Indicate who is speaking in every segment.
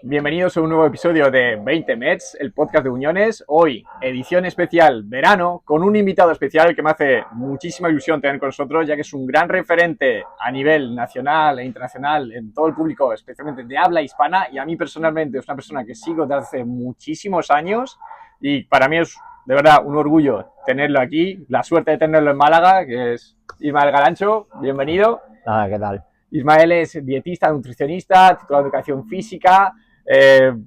Speaker 1: Bienvenidos a un nuevo episodio de 20 Mets, el podcast de Uniones. Hoy, edición especial verano, con un invitado especial que me hace muchísima ilusión tener con nosotros, ya que es un gran referente a nivel nacional e internacional en todo el público, especialmente de habla hispana, y a mí personalmente es una persona que sigo desde hace muchísimos años y para mí es de verdad un orgullo tenerlo aquí, la suerte de tenerlo en Málaga, que es Ismael Garancho. Bienvenido.
Speaker 2: Nada, ¿qué tal?
Speaker 1: Ismael es dietista, nutricionista, titulado en educación física,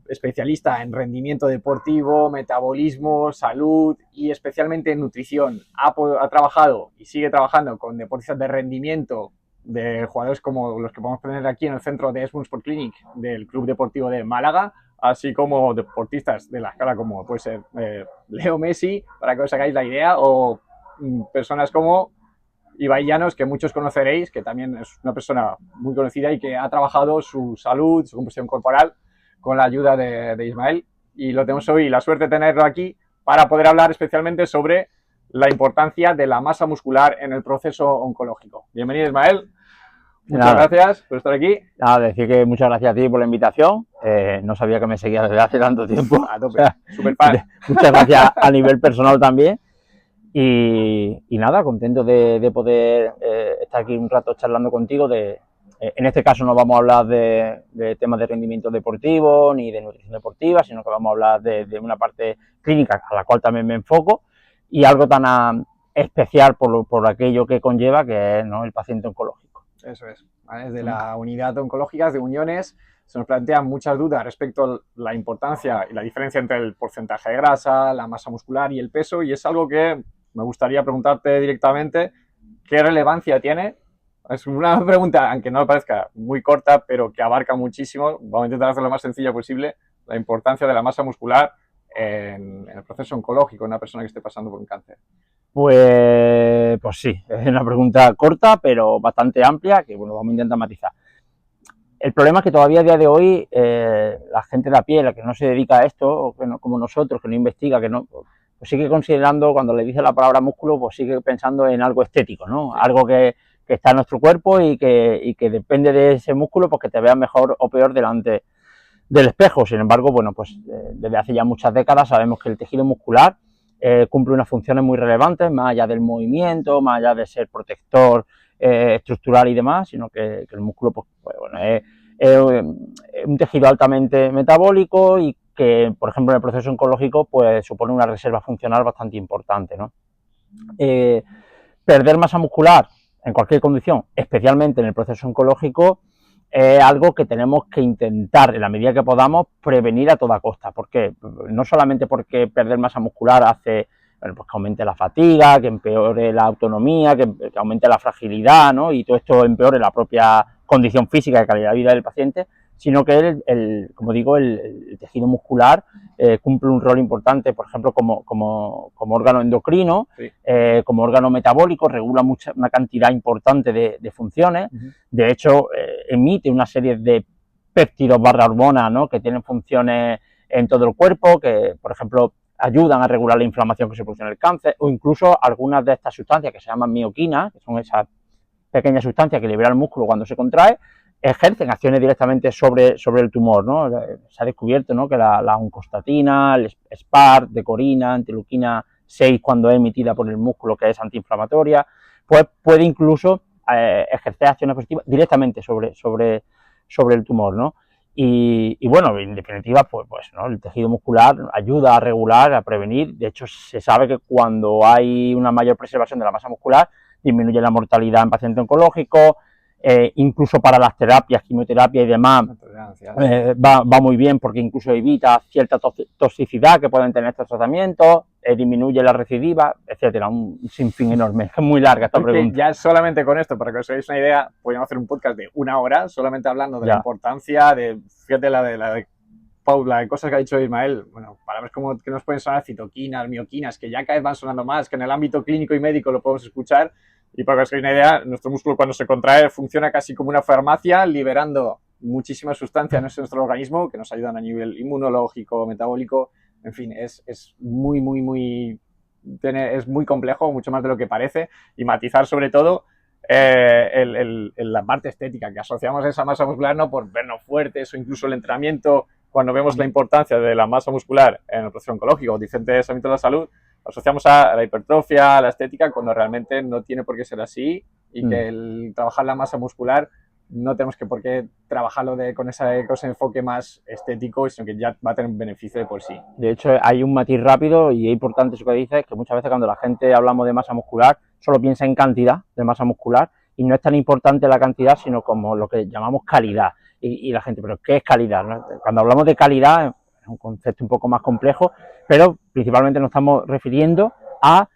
Speaker 1: especialista en rendimiento deportivo, metabolismo, salud y especialmente en nutrición. Ha trabajado y sigue trabajando con deportistas de rendimiento, de jugadores como los que podemos tener aquí en el centro de Esbun Sport Clinic del Club Deportivo de Málaga, así como deportistas de la escala como puede ser Leo Messi, para que os hagáis la idea, o personas como Ibai Llanos, que muchos conoceréis, que también es una persona muy conocida y que ha trabajado su salud, su composición corporal con la ayuda de Ismael, y lo tenemos hoy la suerte de tenerlo aquí para poder hablar especialmente sobre la importancia de la masa muscular en el proceso oncológico. Bienvenido, Ismael. Muchas gracias por estar aquí.
Speaker 2: Nada, decir que muchas gracias a ti por la invitación. No sabía que me seguías desde hace tanto tiempo.
Speaker 1: A tope, súper fan.
Speaker 2: Muchas gracias a nivel personal también. Y nada, contento de poder estar aquí un rato charlando contigo. En este caso no vamos a hablar de temas de rendimiento deportivo ni de nutrición deportiva, sino que vamos a hablar de una parte clínica a la cual también me enfoco y algo tan especial por aquello que conlleva, que es, ¿no?, el paciente oncológico.
Speaker 1: Eso es. Desde la unidad oncológica de Uniones se nos plantean muchas dudas respecto a la importancia y la diferencia entre el porcentaje de grasa, la masa muscular y el peso, y es algo que me gustaría preguntarte directamente: ¿qué relevancia tiene? Es una pregunta, aunque no me parezca muy corta, pero que abarca muchísimo. Vamos a intentar hacerlo lo más sencilla posible. La importancia de la masa muscular en el proceso oncológico en una persona que esté pasando por un cáncer.
Speaker 2: Pues sí, es una pregunta corta, pero bastante amplia, que bueno, vamos a intentar matizar. El problema es que todavía a día de hoy la gente de a pie, la que no se dedica a esto, o que no, como nosotros, que no investiga, que no, pues sigue considerando, cuando le dice la palabra músculo, pues sigue pensando en algo estético, ¿no? Sí. Algo que está en nuestro cuerpo y que depende de ese músculo, pues que te veas mejor o peor delante del espejo. Sin embargo, bueno, pues desde hace ya muchas décadas sabemos que el tejido muscular cumple unas funciones muy relevantes, más allá del movimiento, más allá de ser protector estructural y demás, sino que el músculo, pues bueno, es un tejido altamente metabólico y que, por ejemplo, en el proceso oncológico, pues supone una reserva funcional bastante importante, ¿no? Perder masa muscular en cualquier condición, especialmente en el proceso oncológico, es algo que tenemos que intentar, en la medida que podamos, prevenir a toda costa. ¿Por qué? No solamente porque perder masa muscular hace, bueno, pues que aumente la fatiga, que empeore la autonomía, que aumente la fragilidad, ¿no? Y todo esto empeore la propia condición física y calidad de vida del paciente, sino que como digo, el tejido muscular cumple un rol importante, por ejemplo, como órgano endocrino, sí, como órgano metabólico, regula una cantidad importante de funciones. De hecho, emite una serie de péptidos barra hormonas, ¿no?, que tienen funciones en todo el cuerpo, que, por ejemplo, ayudan a regular la inflamación que se produce en el cáncer, o incluso algunas de estas sustancias que se llaman mioquinas, que son esas pequeñas sustancias que libera el músculo cuando se contrae, ejercen acciones directamente sobre el tumor, ¿no? Se ha descubierto, ¿no?, que la oncostatina, el SPART, decorina, interleuquina 6, cuando es emitida por el músculo, que es antiinflamatoria, pues puede incluso ejercer acciones positivas directamente sobre el tumor, ¿no? Y bueno, en definitiva, pues ¿no?, el tejido muscular ayuda a regular, a prevenir. De hecho, se sabe que cuando hay una mayor preservación de la masa muscular, disminuye la mortalidad en pacientes oncológicos, incluso para las terapias, quimioterapia y demás, va muy bien, porque incluso evita cierta toxicidad que pueden tener estos tratamientos, disminuye la recidiva, etcétera. Un sinfín enorme. Es muy larga esta pregunta.
Speaker 1: Ya solamente con esto, para que os hagáis una idea, podríamos hacer un podcast de 1 hora solamente hablando de la importancia de, fíjate, la cosas que ha dicho Ismael. Bueno, palabras como que nos pueden sonar: citoquinas, mioquinas, que ya cada vez van sonando más, que en el ámbito clínico y médico lo podemos escuchar. Y para que os hagáis una idea, nuestro músculo, cuando se contrae, funciona casi como una farmacia, liberando muchísimas sustancias en nuestro organismo que nos ayudan a nivel inmunológico, metabólico. En fin, es muy complejo, mucho más de lo que parece, y matizar sobre todo la parte estética, que asociamos a esa masa muscular no por vernos fuertes o incluso el entrenamiento cuando vemos la importancia de la masa muscular en el proceso oncológico o diferentes ámbitos de la salud, asociamos a la hipertrofia, a la estética, cuando realmente no tiene por qué ser así y que el trabajar la masa muscular no tenemos que por qué trabajarlo con ese enfoque más estético, sino que ya va a tener un beneficio de por sí.
Speaker 2: De hecho, hay un matiz rápido y es importante eso que dices, que muchas veces cuando la gente hablamos de masa muscular, solo piensa en cantidad de masa muscular y no es tan importante la cantidad, sino como lo que llamamos calidad. Y la gente, ¿pero qué es calidad? ¿No? Cuando hablamos de calidad, es un concepto un poco más complejo, pero principalmente nos estamos refiriendo a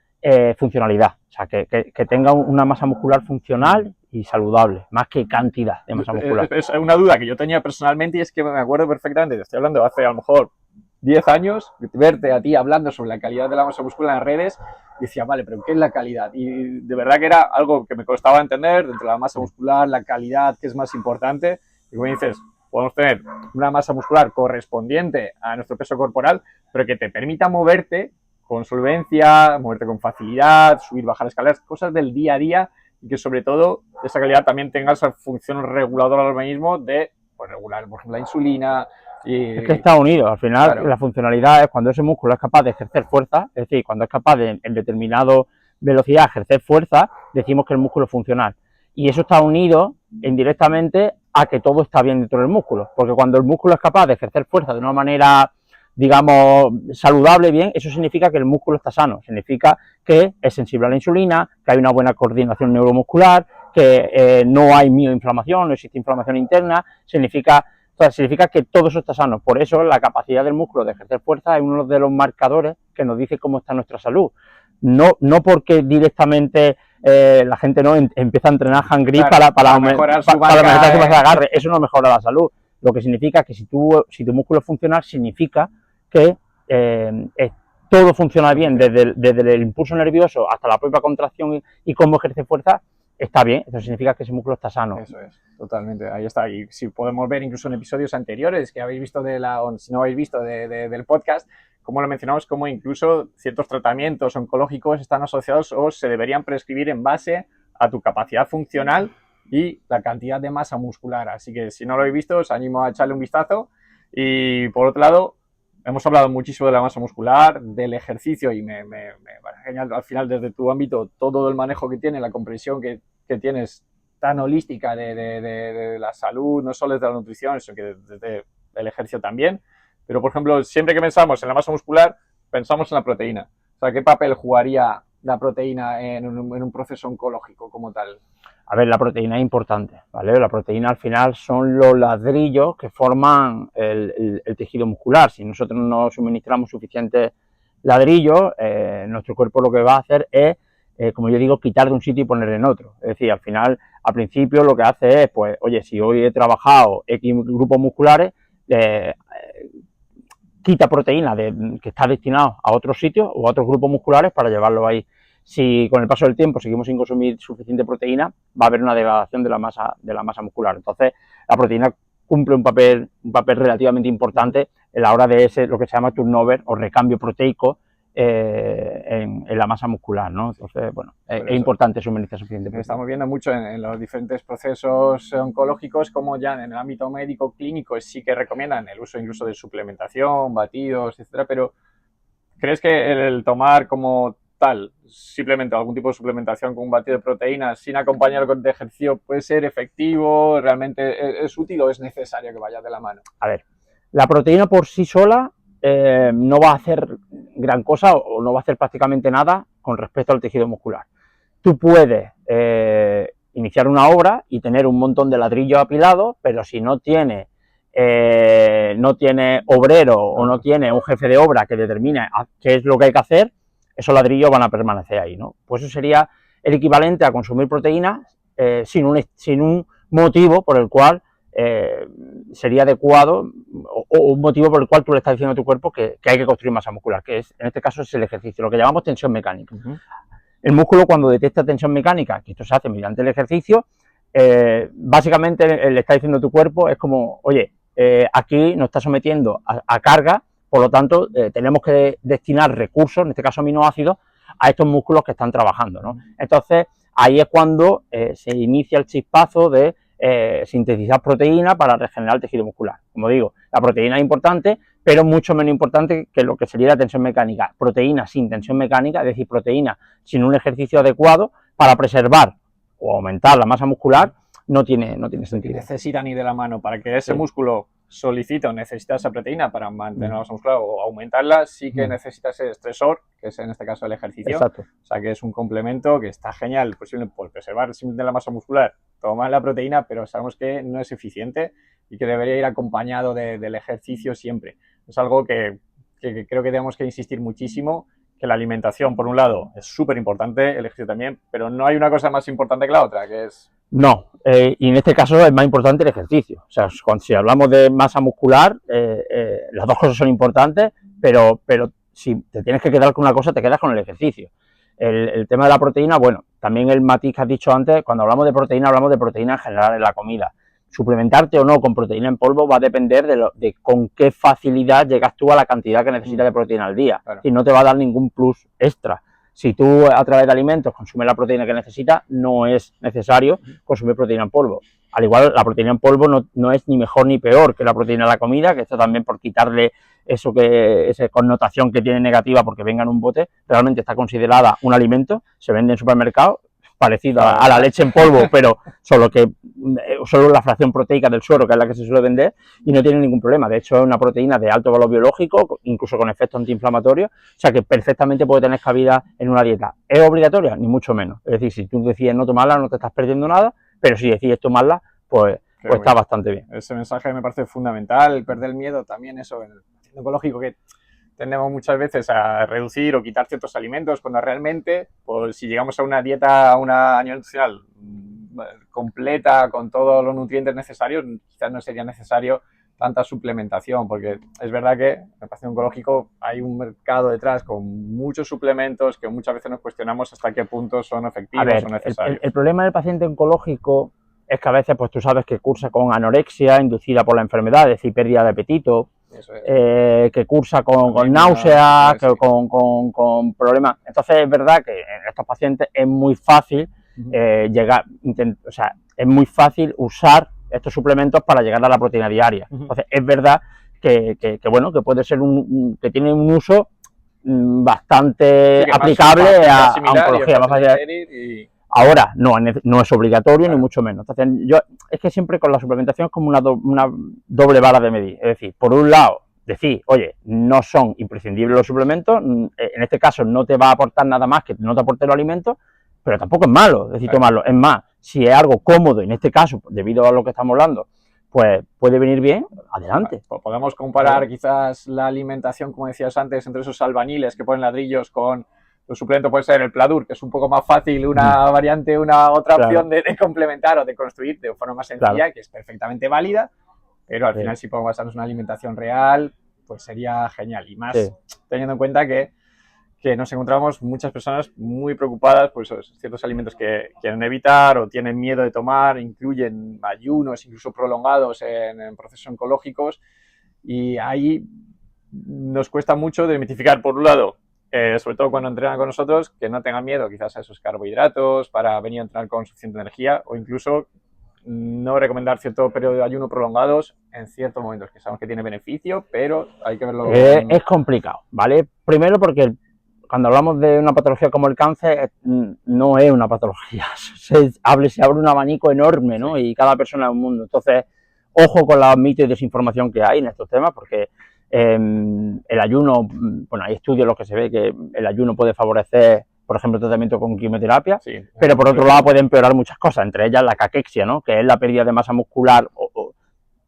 Speaker 2: funcionalidad, o sea, que tenga una masa muscular funcional y saludable, más que cantidad de masa muscular.
Speaker 1: Es una duda que yo tenía personalmente y es que me acuerdo perfectamente, te estoy hablando hace a lo mejor 10 años, verte a ti hablando sobre la calidad de la masa muscular en las redes, y decía, vale, pero ¿qué es la calidad? Y de verdad que era algo que me costaba entender, dentro de la masa muscular, la calidad, que es más importante, y como dices, podemos tener una masa muscular correspondiente a nuestro peso corporal, pero que te permita moverte con solvencia, moverte con facilidad, subir, bajar escaleras, cosas del día a día, y que sobre todo esa calidad también tenga esa función reguladora del organismo de pues, regular, por ejemplo, la insulina.
Speaker 2: Es que está unido, al final claro. La funcionalidad es cuando ese músculo es capaz de ejercer fuerza, es decir, cuando es capaz de en determinada velocidad ejercer fuerza, decimos que el músculo es funcional. Y eso está unido indirectamente a que todo está bien dentro del músculo, porque cuando el músculo es capaz de ejercer fuerza de una manera, digamos, saludable, bien, eso significa que el músculo está sano, significa que es sensible a la insulina, que hay una buena coordinación neuromuscular, que no hay mioinflamación, no existe inflamación interna, significa que todo eso está sano. Por eso la capacidad del músculo de ejercer fuerza es uno de los marcadores que nos dice cómo está nuestra salud. No porque directamente la gente no empieza a entrenar hand grip
Speaker 1: claro,
Speaker 2: para mejorar su masa de agarre, eso no mejora la salud. Lo que significa que si tu músculo es funcional, significa que todo funciona bien, desde el impulso nervioso hasta la propia contracción y cómo ejerce fuerza, está bien, eso significa que ese músculo está sano.
Speaker 1: Eso es, totalmente, ahí está. Y si podemos ver incluso en episodios anteriores que habéis visto o si no habéis visto del podcast, como lo mencionamos, como incluso ciertos tratamientos oncológicos están asociados o se deberían prescribir en base a tu capacidad funcional y la cantidad de masa muscular. Así que si no lo habéis visto, os animo a echarle un vistazo. Y por otro lado, hemos hablado muchísimo de la masa muscular, del ejercicio y me parece genial al final desde tu ámbito todo el manejo que tiene, la comprensión que tienes tan holística de la salud, no solo desde la nutrición, sino que desde el ejercicio también. Pero, por ejemplo, siempre que pensamos en la masa muscular, pensamos en la proteína. O sea, ¿qué papel jugaría la proteína en un proceso oncológico como tal?
Speaker 2: A ver, la proteína es importante, ¿vale? La proteína al final son los ladrillos que forman el tejido muscular. Si nosotros no suministramos suficientes ladrillos, nuestro cuerpo lo que va a hacer es, como yo digo, quitar de un sitio y poner en otro. Es decir, al final, al principio lo que hace es, pues, oye, si hoy he trabajado X grupos musculares, quita proteína que está destinado a otros sitios o a otros grupos musculares para llevarlo ahí. Si con el paso del tiempo seguimos sin consumir suficiente proteína, va a haber una degradación de la masa muscular. Entonces, la proteína cumple un papel relativamente importante en la hora de lo que se llama turnover o recambio proteico en la masa muscular, ¿no? Entonces, bueno, es importante suministrar suficiente proteína.
Speaker 1: Estamos viendo mucho en los diferentes procesos oncológicos como ya en el ámbito médico clínico sí que recomiendan el uso incluso de suplementación, batidos, etcétera, pero ¿crees que el tomar como tal, simplemente algún tipo de suplementación con un batido de proteínas sin acompañarlo de ejercicio puede ser efectivo, realmente es útil o es necesario que vaya de la mano?
Speaker 2: A ver, la proteína por sí sola no va a hacer gran cosa o no va a hacer prácticamente nada con respecto al tejido muscular. Tú puedes iniciar una obra y tener un montón de ladrillos apilados, pero si no tiene obrero o no tiene un jefe de obra que determine qué es lo que hay que hacer, esos ladrillos van a permanecer ahí, ¿no? Pues eso sería el equivalente a consumir proteínas sin un motivo por el cual sería adecuado o un motivo por el cual tú le estás diciendo a tu cuerpo que hay que construir masa muscular, que es, en este caso es el ejercicio, lo que llamamos tensión mecánica. El músculo cuando detecta tensión mecánica, que esto se hace mediante el ejercicio, básicamente le está diciendo a tu cuerpo, es como, oye, aquí nos está sometiendo a carga, por lo tanto, tenemos que destinar recursos, en este caso aminoácidos, a estos músculos que están trabajando, ¿no? Entonces, ahí es cuando se inicia el chispazo de sintetizar proteína para regenerar el tejido muscular. Como digo, La proteína es importante, pero mucho menos importante que lo que sería la tensión mecánica. Proteína sin tensión mecánica, es decir, proteína sin un ejercicio adecuado para preservar o aumentar la masa muscular, no tiene sentido.
Speaker 1: Necesitan ir de la mano para que ese músculo solicite o necesita esa proteína para mantener la masa muscular o aumentarla, sí que necesita ese estresor, que es en este caso el ejercicio.
Speaker 2: Exacto.
Speaker 1: O sea que es un complemento que está genial, posible por preservar simplemente la masa muscular, tomar la proteína, pero sabemos que no es eficiente y que debería ir acompañado del ejercicio siempre. Es algo que creo que tenemos que insistir muchísimo, que la alimentación, por un lado, es súper importante, el ejercicio también, pero no hay una cosa más importante que la otra, que es...
Speaker 2: No, y en este caso es más importante el ejercicio. O sea, si hablamos de masa muscular, las dos cosas son importantes, pero si te tienes que quedar con una cosa, te quedas con el ejercicio. El tema de la proteína, bueno, también el matiz que has dicho antes, cuando hablamos de proteína en general en la comida. Suplementarte o no con proteína en polvo va a depender de con qué facilidad llegas tú a la cantidad que necesitas de proteína al día.
Speaker 1: Claro.
Speaker 2: Y no te va a dar ningún plus extra. Si tú a través de alimentos consumes la proteína que necesitas, no es necesario consumir proteína en polvo. Al igual, la proteína en polvo no es ni mejor ni peor que la proteína de la comida, que esto también por quitarle esa connotación que tiene negativa porque venga en un bote, realmente está considerada un alimento, se vende en supermercados, parecido a la leche en polvo, pero solo la fracción proteica del suero, que es la que se suele vender, y no tiene ningún problema. De hecho, es una proteína de alto valor biológico, incluso con efectos antiinflamatorios, o sea que perfectamente puede tener cabida en una dieta. ¿Es obligatoria? Ni mucho menos. Es decir, si tú decides no tomarla, no te estás perdiendo nada, pero si decides tomarla, pues está bastante bien.
Speaker 1: Ese mensaje me parece fundamental, perder el miedo también, eso, en el paciente oncológico, que tendemos muchas veces a reducir o quitar ciertos alimentos cuando realmente, pues si llegamos a una dieta, a una año nutricional completa con todos los nutrientes necesarios, quizás no sería necesario tanta suplementación, porque es verdad que en el paciente oncológico hay un mercado detrás con muchos suplementos que muchas veces nos cuestionamos hasta qué punto son efectivos o necesarios.
Speaker 2: El problema del paciente oncológico es que a veces, pues tú sabes que cursa con anorexia inducida por la enfermedad, es decir, pérdida de apetito, que cursa con náuseas, con problemas. Entonces es verdad que en estos pacientes es muy fácil es muy fácil usar estos suplementos para llegar a la proteína diaria. Entonces es verdad que puede ser que tiene un uso bastante aplicable a oncología. Ahora no es obligatorio, claro, ni mucho menos. Entonces es que siempre con la suplementación es como una doble vara de medir. Es decir, por un lado, decir, oye, no son imprescindibles los suplementos, en este caso no te va a aportar nada más que no te aporte los alimentos, pero tampoco es malo, es decir, tomarlo. Es más, si es algo cómodo, en este caso, debido a lo que estamos hablando, pues puede venir bien, adelante.
Speaker 1: Podemos comparar quizás la alimentación, como decías antes, entre esos albañiles que ponen ladrillos con los suplementos, puede ser el Pladur, que es un poco más fácil, una variante, una otra opción de complementar o de construir de forma más sencilla, que es perfectamente válida, pero al final si podemos basarnos en una alimentación real, pues sería genial. Y más teniendo en cuenta que nos encontramos muchas personas muy preocupadas por esos ciertos alimentos que quieren evitar o tienen miedo de tomar, incluyen ayunos incluso prolongados en procesos oncológicos, y ahí nos cuesta mucho desmitificar, por un lado, sobre todo cuando entrenan con nosotros, que no tengan miedo quizás a esos carbohidratos para venir a entrenar con suficiente energía, o incluso no recomendar cierto periodo de ayuno prolongados en ciertos momentos, que sabemos que tiene beneficio, pero hay que verlo.
Speaker 2: Es complicado, ¿vale? Primero porque cuando hablamos de una patología como el cáncer, no es una patología, se abre un abanico enorme, ¿no? Y cada persona es un mundo. Entonces, ojo con los mitos y desinformación que hay en estos temas, porque el ayuno, bueno, hay estudios en los que se ve que el ayuno puede favorecer, por ejemplo, el tratamiento con quimioterapia, pero por otro lado puede empeorar muchas cosas, entre ellas la caquexia, ¿no? Que es la pérdida de masa muscular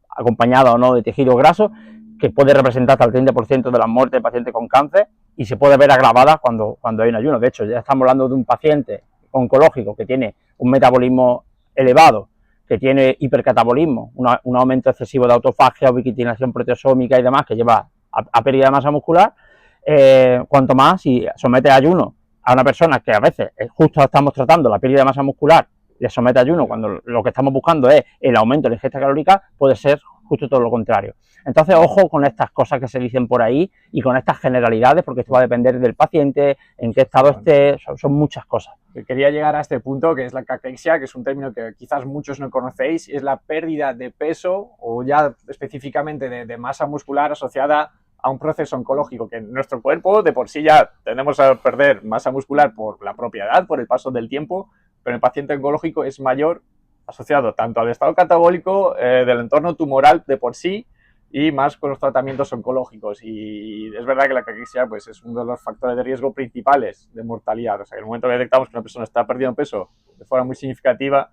Speaker 2: acompañada o no de tejido graso, que puede representar hasta el 30% de las muertes de pacientes con cáncer y se puede ver agravada cuando hay un ayuno. De hecho, ya estamos hablando de un paciente oncológico que tiene un metabolismo elevado, que tiene hipercatabolismo, un aumento excesivo de autofagia, ubiquitinación proteosómica y demás, que lleva a pérdida de masa muscular. Cuanto más, si somete a ayuno a una persona que a veces justo estamos tratando la pérdida de masa muscular, le somete a ayuno cuando lo que estamos buscando es el aumento de la ingesta calórica, puede ser justo todo lo contrario. Entonces, ojo con estas cosas que se dicen por ahí y con estas generalidades, porque esto va a depender del paciente, en qué estado esté, son muchas cosas.
Speaker 1: Quería llegar a este punto, que es la caquexia, que es un término que quizás muchos no conocéis, es la pérdida de peso o ya específicamente de masa muscular asociada a un proceso oncológico, que en nuestro cuerpo de por sí ya tendemos a perder masa muscular por la propia edad, por el paso del tiempo, pero el paciente oncológico es mayor asociado tanto al estado catabólico del entorno tumoral de por sí y más con los tratamientos oncológicos. Y es verdad que la caquexia pues, es uno de los factores de riesgo principales de mortalidad. O sea, en el momento que detectamos que una persona está perdiendo peso de forma muy significativa,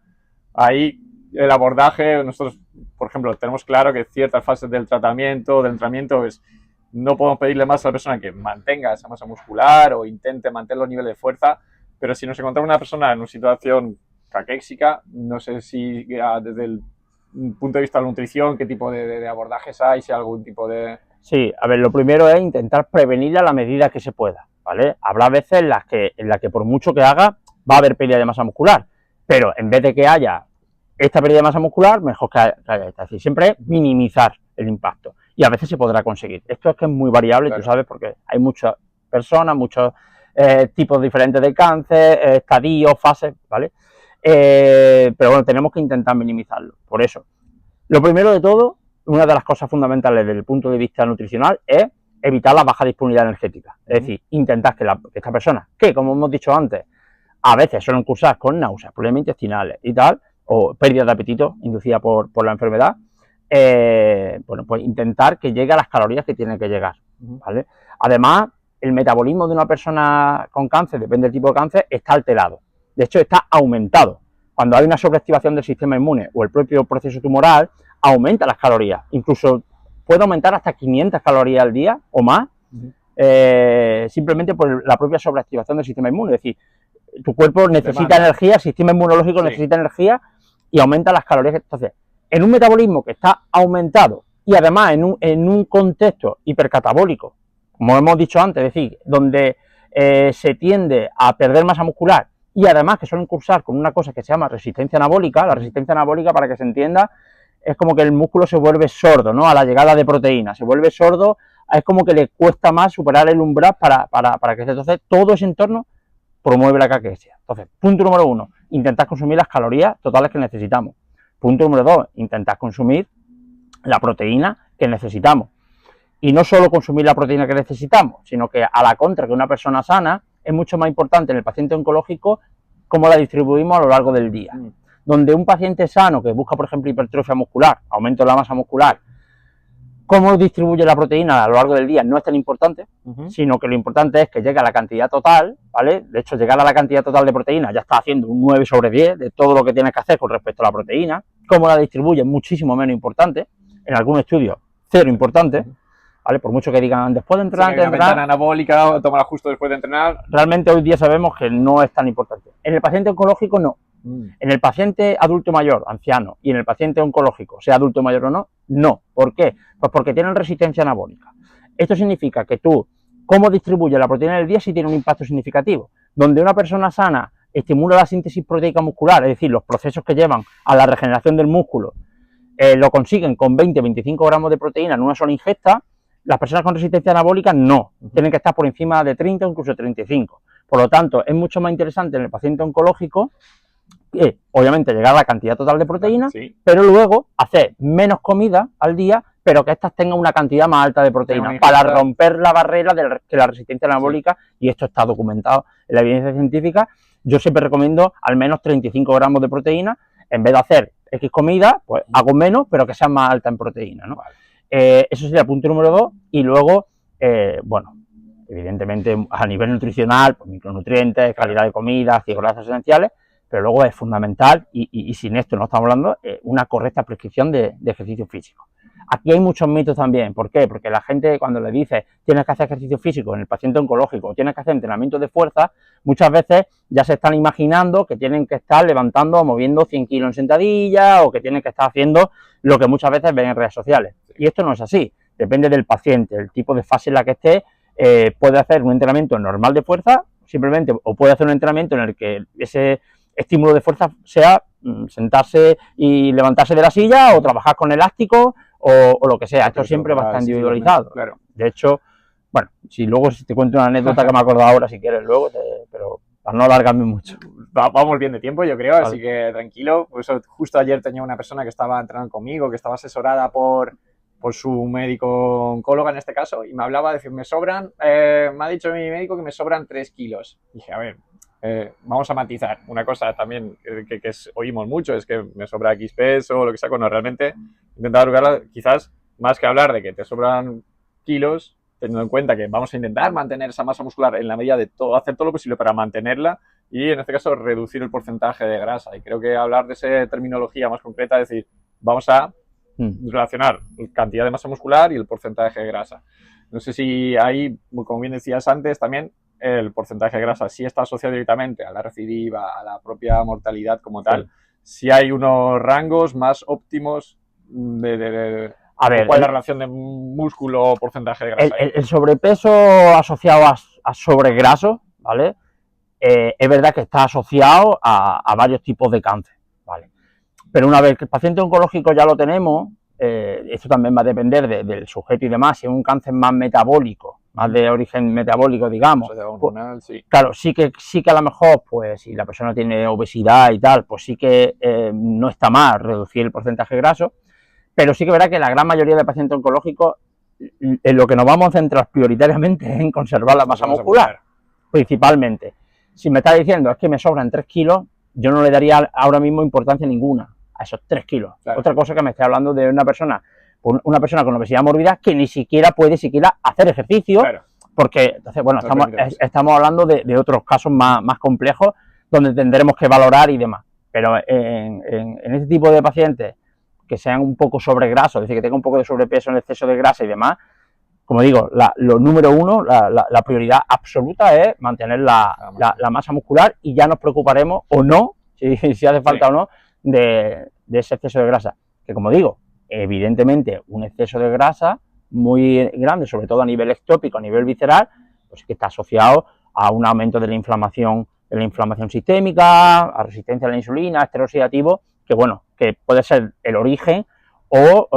Speaker 1: ahí el abordaje, nosotros, por ejemplo, tenemos claro que ciertas fases del tratamiento, del entrenamiento, pues, no podemos pedirle más a la persona que mantenga esa masa muscular o intente mantener los niveles de fuerza, pero si nos encontramos una persona en una situación caquéxica, no sé si desde el punto de vista de la nutrición, qué tipo de abordajes hay, si hay algún tipo de...
Speaker 2: Sí, a ver, lo primero es intentar prevenir a la medida que se pueda, ¿vale? Habrá veces en las que por mucho que haga, va a haber pérdida de masa muscular, pero en vez de que haya esta pérdida de masa muscular, mejor que haya esta. Es decir, siempre minimizar el impacto. Y a veces se podrá conseguir. Esto es que es muy variable, claro. Tú sabes, porque hay muchas personas, muchos tipos diferentes de cáncer, estadios, fases, ¿vale? Pero bueno, tenemos que intentar minimizarlo. Por eso, lo primero de todo, una de las cosas fundamentales desde el punto de vista nutricional es evitar la baja disponibilidad energética. Es decir, intentar que esta persona, que como hemos dicho antes, a veces suelen cursar con náuseas, problemas intestinales y tal, o pérdida de apetito inducida por la enfermedad, bueno, pues intentar que llegue a las calorías que tiene que llegar, ¿vale? Además, el metabolismo de una persona con cáncer, depende del tipo de cáncer, está alterado. De hecho, está aumentado. Cuando hay una sobreactivación del sistema inmune o el propio proceso tumoral, aumenta las calorías. Incluso puede aumentar hasta 500 calorías al día o más, simplemente por la propia sobreactivación del sistema inmune. Es decir, tu cuerpo necesita energía, el sistema inmunológico necesita energía y aumenta las calorías. Entonces, en un metabolismo que está aumentado y además en un contexto hipercatabólico, como hemos dicho antes, es decir, donde se tiende a perder masa muscular y además que suelen cursar con una cosa que se llama resistencia anabólica. La resistencia anabólica, para que se entienda, es como que el músculo se vuelve sordo, ¿no? A la llegada de proteínas, se vuelve sordo, es como que le cuesta más superar el umbral para que entonces todo ese entorno promueve la caquexia. Entonces, punto número 1, intentar consumir las calorías totales que necesitamos. Punto número 2, intentar consumir la proteína que necesitamos. Y no solo consumir la proteína que necesitamos, sino que a la contra que una persona sana, es mucho más importante en el paciente oncológico cómo la distribuimos a lo largo del día. Donde un paciente sano que busca, por ejemplo, hipertrofia muscular, aumento de la masa muscular, cómo distribuye la proteína a lo largo del día no es tan importante, sino que lo importante es que llegue a la cantidad total, ¿vale? De hecho, llegar a la cantidad total de proteína ya está haciendo un 9/10 de todo lo que tienes que hacer con respecto a la proteína. Cómo la distribuye es muchísimo menos importante, en algún estudio cero importante, ¿vale? Por mucho que digan después de entrenar,
Speaker 1: sí, ventana anabólica, tómala justo después de entrenar.
Speaker 2: Realmente hoy día sabemos que no es tan importante. En el paciente oncológico no. En el paciente adulto mayor, anciano, y en el paciente oncológico, sea adulto mayor o no, no. ¿Por qué? Pues porque tienen resistencia anabólica. Esto significa que tú, cómo distribuyes la proteína del día, sí tiene un impacto significativo. Donde una persona sana estimula la síntesis proteica muscular, es decir, los procesos que llevan a la regeneración del músculo, lo consiguen con 20-25 gramos de proteína en una sola ingesta. Las personas con resistencia anabólica no, tienen que estar por encima de 30 o incluso 35. Por lo tanto, es mucho más interesante en el paciente oncológico obviamente llegar a la cantidad total de proteína, pero luego hacer menos comida al día, pero que estas tengan una cantidad más alta de proteína para romper la barrera de la resistencia anabólica, y esto está documentado en la evidencia científica. Yo siempre recomiendo al menos 35 gramos de proteína, en vez de hacer X comida, pues hago menos, pero que sea más alta en proteína, ¿no? Eso sería el punto número 2, y luego, bueno, evidentemente a nivel nutricional, pues micronutrientes, calidad de comida, ácidos grasos esenciales, pero luego es fundamental, y sin esto no estamos hablando, una correcta prescripción de ejercicio físico. Aquí hay muchos mitos también. ¿Por qué? Porque la gente, cuando le dice tienes que hacer ejercicio físico en el paciente oncológico, tienes que hacer entrenamiento de fuerza, muchas veces ya se están imaginando que tienen que estar levantando o moviendo 100 kilos en sentadilla, o que tienen que estar haciendo lo que muchas veces ven en redes sociales. Y esto no es así. Depende del paciente, el tipo de fase en la que esté. Puede hacer un entrenamiento normal de fuerza, simplemente, o puede hacer un entrenamiento en el que ese estímulo de fuerza sea sentarse y levantarse de la silla, o trabajar con elástico, o lo que sea. Esto siempre va a estar individualizado.
Speaker 1: Claro.
Speaker 2: De hecho, bueno, si te cuento una anécdota que me he acordado ahora, si quieres luego, pero para no alargarme mucho.
Speaker 1: Vamos bien de tiempo, yo creo, así que tranquilo. Pues justo ayer tenía una persona que estaba entrenando conmigo, que estaba asesorada por su médico oncóloga en este caso, y me hablaba de decir, me ha dicho mi médico que me sobran 3 kilos. Y dije, a ver, vamos a matizar. Una cosa también que oímos mucho es que me sobra X peso o lo que sea, cuando realmente intentar educarla, quizás más que hablar de que te sobran kilos, teniendo en cuenta que vamos a intentar mantener esa masa muscular en la medida de hacer todo lo posible para mantenerla y en este caso reducir el porcentaje de grasa. Y creo que hablar de esa terminología más concreta, es decir, vamos a relacionar la cantidad de masa muscular y el porcentaje de grasa. No sé si ahí, como bien decías antes, también el porcentaje de grasa sí está asociado directamente a la recidiva, a la propia mortalidad como tal. Sí hay unos rangos más óptimos
Speaker 2: a ver,
Speaker 1: ¿cuál es la relación de músculo o porcentaje de grasa?
Speaker 2: El sobrepeso asociado a sobregraso, ¿vale? Es verdad que está asociado a varios tipos de cáncer, ¿vale? Pero una vez que el paciente oncológico ya lo tenemos, esto también va a depender del sujeto y demás. Si es un cáncer más metabólico, más de origen metabólico, digamos,
Speaker 1: hormonal, sí.
Speaker 2: Claro, sí que a lo mejor, pues si la persona tiene obesidad y tal, pues sí que no está mal reducir el porcentaje graso, pero sí que verá que la gran mayoría de pacientes oncológicos en lo que nos vamos a centrar prioritariamente es en conservar la masa muscular, principalmente. Si me está diciendo es que me sobran 3 kilos, yo no le daría ahora mismo importancia ninguna a esos 3 kilos. Claro. Otra cosa que me esté hablando de una persona con obesidad mórbida que ni siquiera puede hacer ejercicio, claro. Porque, entonces, bueno, estamos hablando de otros casos más complejos donde tendremos que valorar y demás. Pero en este tipo de pacientes que sean un poco sobregrasos, es decir, que tengan un poco de sobrepeso en exceso de grasa y demás, como digo, lo número uno, la prioridad absoluta es mantener la masa muscular y ya nos preocuparemos o no, si hace falta o no, de ese exceso de grasa. Que como digo, evidentemente un exceso de grasa muy grande, sobre todo a nivel ectópico, a nivel visceral, pues que está asociado a un aumento de la inflamación sistémica, a resistencia a la insulina, estrés oxidativo, que bueno, que puede ser el origen o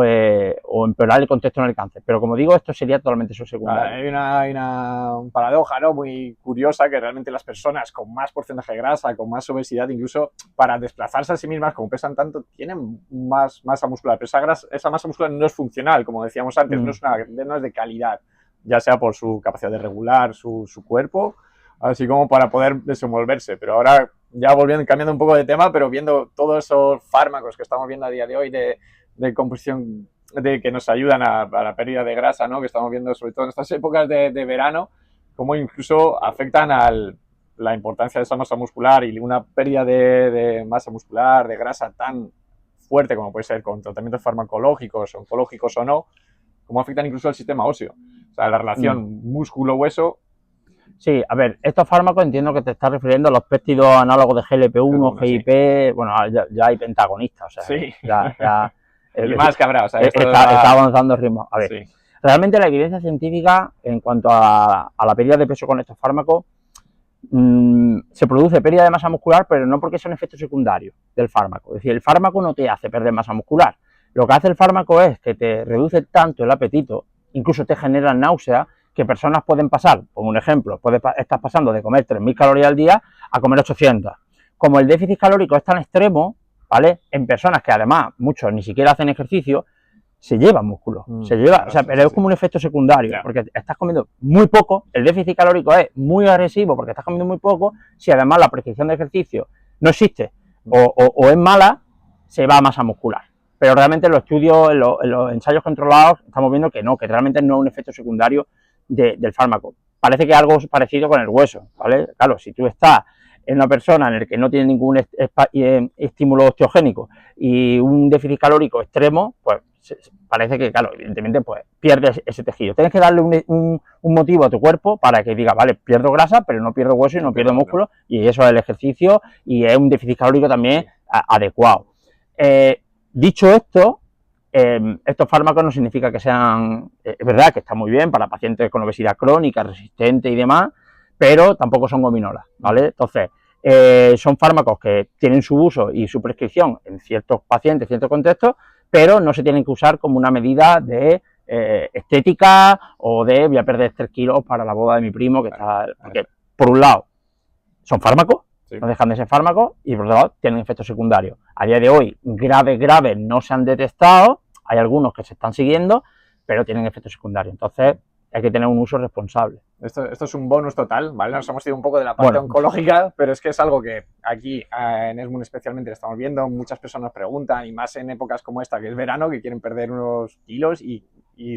Speaker 2: empeorar el contexto en el cáncer. Pero como digo, esto sería totalmente subsecundario.
Speaker 1: Hay una paradoja, ¿no?, muy curiosa, que realmente las personas con más porcentaje de grasa, con más obesidad, incluso para desplazarse a sí mismas, como pesan tanto, tienen más masa muscular. Pero esa masa muscular no es funcional, como decíamos antes, no es de calidad, ya sea por su capacidad de regular su cuerpo, así como para poder desenvolverse. Pero ahora, ya cambiando un poco de tema, pero viendo todos esos fármacos que estamos viendo a día de hoy de composición que nos ayudan a la pérdida de grasa, ¿no?, que estamos viendo sobre todo en estas épocas de verano, cómo incluso afectan a la importancia de esa masa muscular, y una pérdida de masa muscular, de grasa tan fuerte como puede ser con tratamientos farmacológicos, oncológicos o no, cómo afectan incluso al sistema óseo. O sea, la relación músculo-hueso.
Speaker 2: Sí, a ver, estos fármacos entiendo que te estás refiriendo a los péptidos análogos de GLP-1, GIP, sí. Bueno, ya hay pentagonistas, o sea,
Speaker 1: sí.
Speaker 2: ya
Speaker 1: y más que habrá, o sea,
Speaker 2: está avanzando el ritmo. A ver, sí. Realmente la evidencia científica en cuanto a la pérdida de peso con estos fármacos, se produce pérdida de masa muscular, pero no porque sea un efecto secundario del fármaco. Es decir, el fármaco no te hace perder masa muscular. Lo que hace el fármaco es que te reduce tanto el apetito, incluso te genera náusea, que personas pueden pasar, por un ejemplo, estás pasando de comer 3.000 calorías al día a comer 800. Como el déficit calórico es tan extremo, ¿vale?, en personas que además muchos ni siquiera hacen ejercicio, se lleva músculo, o sea, pero es como un efecto secundario, porque estás comiendo muy poco, el déficit calórico es muy agresivo porque estás comiendo muy poco. Si además la prescripción de ejercicio no existe o es mala, se va a masa muscular. Pero realmente en los estudios, en los ensayos controlados, estamos viendo que no, que realmente no es un efecto secundario del fármaco. Parece que es algo parecido con el hueso, ¿vale? Claro, si tú estás en una persona en la que no tiene ningún estímulo osteogénico y un déficit calórico extremo, pues parece que, claro, evidentemente, pues pierdes ese tejido. Tienes que darle un motivo a tu cuerpo para que diga, vale, pierdo grasa, pero no pierdo hueso y no pierdo músculo, y eso es el ejercicio y es un déficit calórico también adecuado. Dicho esto, estos fármacos no significa que sean, es verdad que está muy bien para pacientes con obesidad crónica, resistente y demás, pero tampoco son gominolas, ¿vale? Entonces, son fármacos que tienen su uso y su prescripción en ciertos pacientes, ciertos contextos, pero no se tienen que usar como una medida de estética o de voy a perder 3 kilos para la boda de mi primo, que está... Porque, por un lado, son fármacos, no dejan de ser fármacos, y por otro lado, tienen efectos secundarios. A día de hoy, graves no se han detectado, hay algunos que se están siguiendo, pero tienen efectos secundarios. Entonces, hay que tener un uso responsable.
Speaker 1: Esto es un bonus total, ¿vale? Nos hemos ido un poco de la parte oncológica, pero es que es algo que aquí en Esmun especialmente lo estamos viendo. Muchas personas preguntan, y más en épocas como esta, que es verano, que quieren perder unos kilos y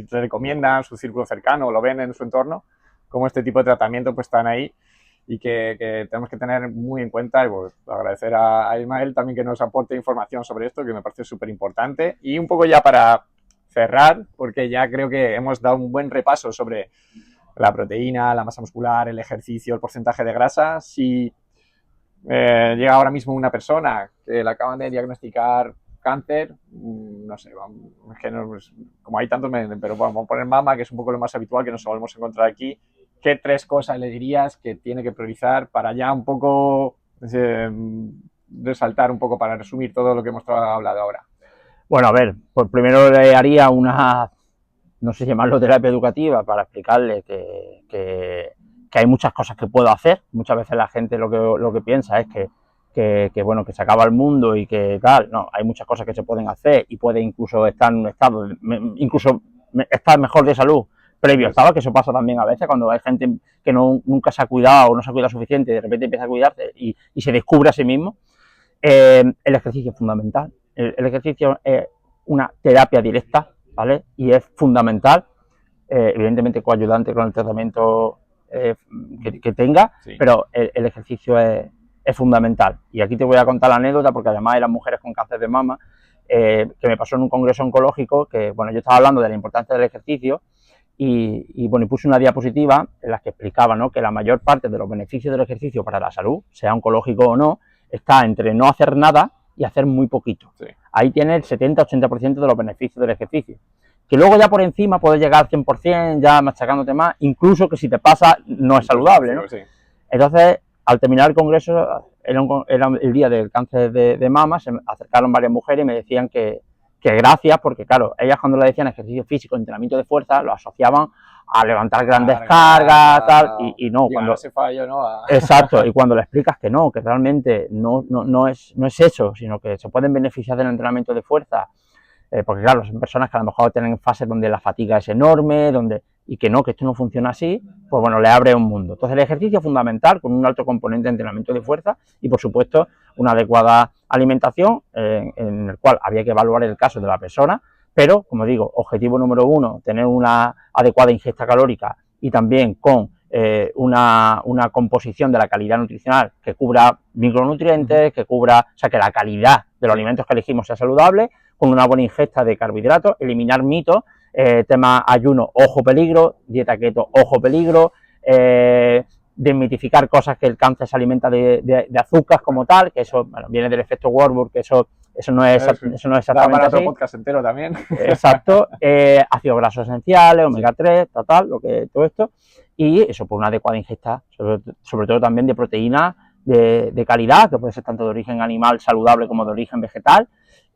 Speaker 1: te recomiendan su círculo cercano o lo ven en su entorno, como este tipo de tratamiento pues están ahí y que tenemos que tener muy en cuenta. Y pues, agradecer a Ismael también que nos aporte información sobre esto, que me parece súper importante. Y un poco ya para cerrar, porque ya creo que hemos dado un buen repaso sobre la proteína, la masa muscular, el ejercicio, el porcentaje de grasa. Si llega ahora mismo una persona que le acaban de diagnosticar cáncer, no sé, como hay tantos, pero vamos a poner mama, que es un poco lo más habitual que nos solemos encontrar aquí. ¿Qué 3 cosas le dirías que tiene que priorizar para ya un poco resaltar un poco, para resumir todo lo que hemos hablado ahora?
Speaker 2: Bueno, a ver, pues primero le haría una, no sé si llamarlo terapia educativa, para explicarle que hay muchas cosas que puedo hacer. Muchas veces la gente lo que piensa es que bueno, que se acaba el mundo y que tal. No, hay muchas cosas que se pueden hacer y puede incluso estar en un estado, incluso estar mejor de salud previo estaba, que eso pasa también a veces cuando hay gente que nunca se ha cuidado o no se ha cuidado suficiente y de repente empieza a cuidarse y se descubre a sí mismo. El ejercicio es fundamental. El ejercicio es una terapia directa, ¿vale? Y es fundamental, evidentemente coayudante con el tratamiento que tenga, pero el ejercicio es fundamental. Y aquí te voy a contar la anécdota, porque además eran mujeres con cáncer de mama, que me pasó en un congreso oncológico, que bueno, yo estaba hablando de la importancia del ejercicio y bueno, y puse una diapositiva en la que explicaba, ¿no?, que la mayor parte de los beneficios del ejercicio para la salud, sea oncológico o no, está entre no hacer nada y hacer muy poquito. Sí. Ahí tiene el 70-80% de los beneficios del ejercicio. Que luego ya por encima puedes llegar al 100%, ya machacándote más, incluso que si te pasa no es saludable, ¿no? Sí. Entonces, al terminar el congreso, era el día del cáncer de mama, se me acercaron varias mujeres y me decían que gracias, porque claro, ellas cuando le decían ejercicio físico, entrenamiento de fuerza, lo asociaban a levantar grandes cargas, tal, y no, cuando
Speaker 1: ese fallo, ¿no?
Speaker 2: Exacto, y cuando le explicas que realmente no es eso, sino que se pueden beneficiar del entrenamiento de fuerza, porque claro, son personas que a lo mejor tienen fases donde la fatiga es enorme, y que esto no funciona así, pues bueno, le abre un mundo. Entonces el ejercicio es fundamental, con un alto componente de entrenamiento de fuerza y por supuesto una adecuada alimentación, en el cual había que evaluar el caso de la persona, pero como digo, objetivo número 1, tener una adecuada ingesta calórica y también con una composición de la calidad nutricional que cubra micronutrientes, que la calidad de los alimentos que elegimos sea saludable, con una buena ingesta de carbohidratos, eliminar mitos, tema ayuno, ojo peligro, dieta keto, ojo peligro, desmitificar cosas que el cáncer se alimenta de azúcar como tal, que eso viene del efecto Warburg, que eso no es exactamente
Speaker 1: para
Speaker 2: así.
Speaker 1: otro podcast entero también.
Speaker 2: Exacto, ácidos grasos esenciales, omega 3, todo esto, y eso por una adecuada ingesta, sobre todo también de proteínas de calidad, que puede ser tanto de origen animal saludable como de origen vegetal,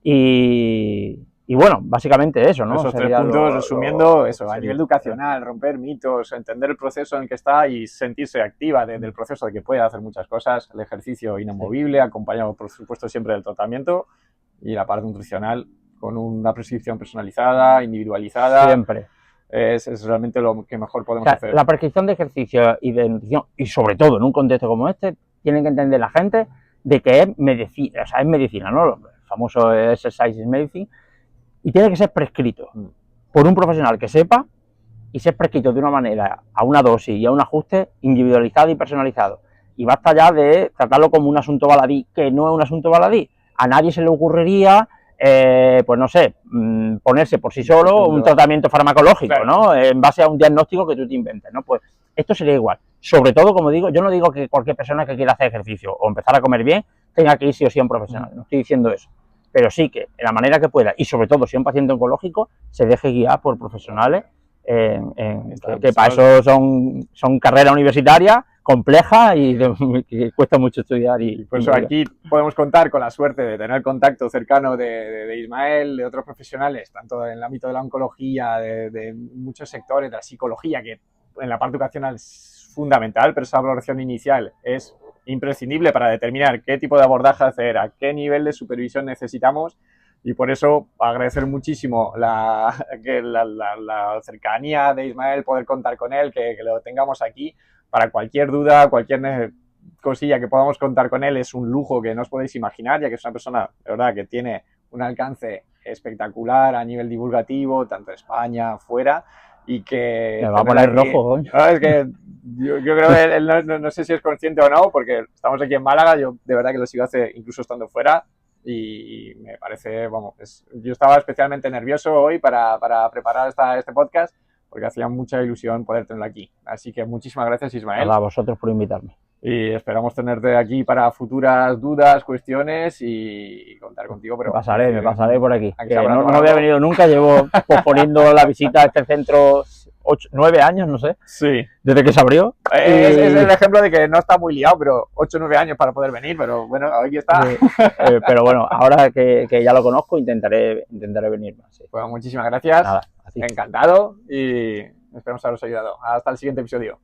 Speaker 2: y bueno, básicamente eso, ¿no?
Speaker 1: Esos 3 puntos, resumiendo, eso, a nivel educacional, romper mitos, entender el proceso en el que está y sentirse activa del proceso, de que puede hacer muchas cosas, el ejercicio inamovible, acompañado por supuesto siempre del tratamiento, y la parte nutricional con una prescripción personalizada, individualizada.
Speaker 2: Siempre.
Speaker 1: Es realmente lo que mejor podemos hacer.
Speaker 2: La prescripción de ejercicio y de nutrición, y sobre todo en un contexto como este, tienen que entender la gente de que es medicina, es medicina, ¿no? El famoso exercise is medicine, y tiene que ser prescrito por un profesional que sepa y ser prescrito de una manera, a una dosis y a un ajuste individualizado y personalizado. Y basta ya de tratarlo como un asunto baladí, que no es un asunto baladí. A nadie se le ocurriría, pues no sé, ponerse por sí solo un tratamiento farmacológico, claro, ¿no? En base a un diagnóstico que tú te inventes, ¿no? Pues esto sería igual. Sobre todo, como digo, yo no digo que cualquier persona que quiera hacer ejercicio o empezar a comer bien tenga que ir sí o sí a un profesional, no estoy diciendo eso. Pero sí que, en la manera que pueda, y sobre todo si es un paciente oncológico, se deje guiar por profesionales que para eso son carreras universitarias complejas y que cuesta mucho estudiar. Y
Speaker 1: por eso aquí podemos contar con la suerte de tener contacto cercano de Ismael, de otros profesionales, tanto en el ámbito de la oncología, de muchos sectores, de la psicología, que en la parte educacional es fundamental, pero esa valoración inicial es imprescindible para determinar qué tipo de abordaje hacer, a qué nivel de supervisión necesitamos. Y por eso agradecer muchísimo la cercanía de Ismael, poder contar con él, que lo tengamos aquí. Para cualquier duda, cualquier cosilla que podamos contar con él, es un lujo que no os podéis imaginar, ya que es una persona, de verdad, que tiene un alcance espectacular a nivel divulgativo, tanto en España, fuera, y que...
Speaker 2: Me va a poner rojo, coño.
Speaker 1: No, es que yo creo que él no sé si es consciente o no, porque estamos aquí en Málaga, yo de verdad que lo sigo hace incluso estando fuera, y me parece, vamos, yo estaba especialmente nervioso hoy para preparar este podcast, porque hacía mucha ilusión poder tenerlo aquí. Así que muchísimas gracias, Ismael.
Speaker 2: A vosotros por invitarme.
Speaker 1: Y esperamos tenerte aquí para futuras dudas, cuestiones y contar contigo. Pero
Speaker 2: me pasaré por aquí. No
Speaker 1: había
Speaker 2: venido nunca, llevo posponiendo la visita a este centro 9 años, no sé.
Speaker 1: Sí.
Speaker 2: Desde que se abrió.
Speaker 1: Es el ejemplo de que no está muy liado, pero 8 o 9 años para poder venir, pero bueno, aquí está.
Speaker 2: Pero bueno, ahora que ya lo conozco, intentaré venir más. Sí.
Speaker 1: Pues muchísimas gracias.
Speaker 2: Nada,
Speaker 1: encantado y esperamos haberos ayudado. Hasta el siguiente episodio.